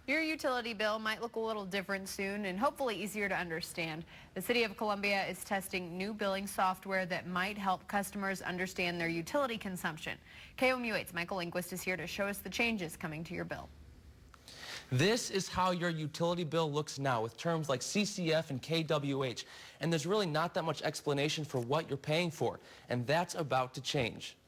Your utility bill might look a little different soon and hopefully easier to understand. The City of Columbia is testing new billing software that might help customers understand their utility consumption. KOMU8's Michael Lindquist is here to show us the changes coming to your bill. This is how your utility bill looks now with terms like CCF and KWH. And there's really not that much explanation for what you're paying for, and that's about to change.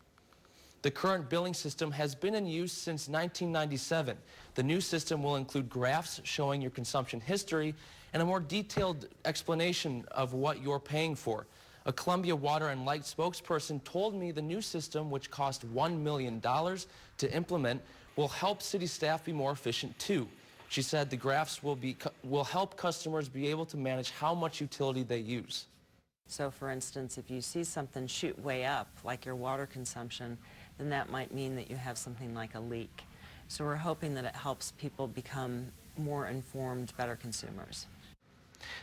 The current billing system has been in use since 1997. The new system will include graphs showing your consumption history and a more detailed explanation of what you're paying for. A Columbia Water and Light spokesperson told me the new system, which cost $1 million to implement, will help city staff be more efficient too. She said the graphs will help customers be able to manage how much utility they use. So for instance, if you see something shoot way up, like your water consumption, then that might mean that you have something like a leak. So we're hoping that it helps people become more informed, better consumers.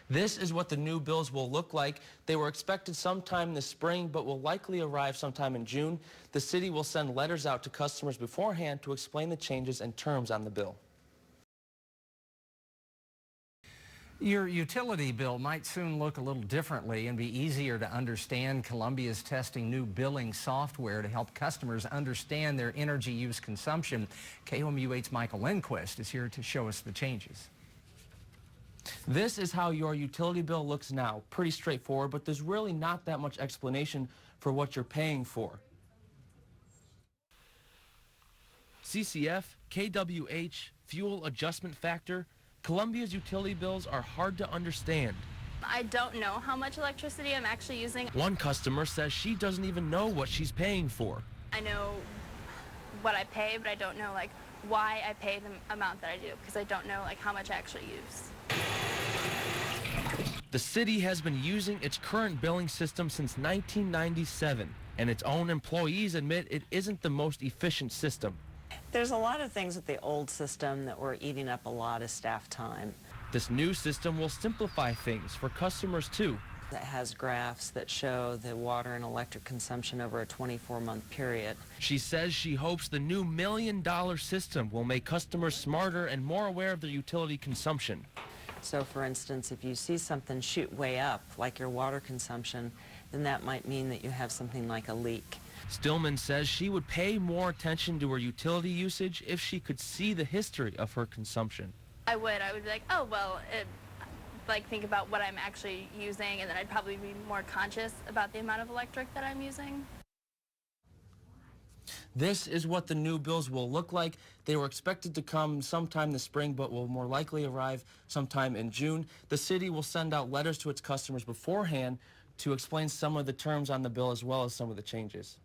This is what the new bills will look like. They were expected sometime this spring, but will likely arrive sometime in June. The city will send letters out to customers beforehand to explain the changes and terms on the bill. Your utility bill might soon look a little differently and be easier to understand. Columbia is testing new billing software to help customers understand their energy use consumption. KOMU8's Michael Lindquist is here to show us the changes. This is how your utility bill looks now. Pretty straightforward, but there's really not that much explanation for what you're paying for. CCF, KWH, fuel adjustment factor. Columbia's utility bills are hard to understand. I don't know how much electricity I'm actually using. One customer says she doesn't even know what she's paying for. I know what I pay, but I don't know why I pay the amount that I do, because I don't know how much I actually use. The city has been using its current billing system since 1997, and its own employees admit it isn't the most efficient system. There's a lot of things with the old system that were eating up a lot of staff time. This new system will simplify things for customers too. It has graphs that show the water and electric consumption over a 24-month period. She says she hopes the new $1 million system will make customers smarter and more aware of their utility consumption. So for instance, if you see something shoot way up, like your water consumption, then that might mean that you have something like a leak. Stillman says she would pay more attention to her utility usage if she could see the history of her consumption. I would be like, oh, well, think about what I'm actually using, and then I'd probably be more conscious about the amount of electric that I'm using. This is what the new bills will look like. They were expected to come sometime this spring, but will more likely arrive sometime in June. The city will send out letters to its customers beforehand to explain some of the terms on the bill as well as some of the changes.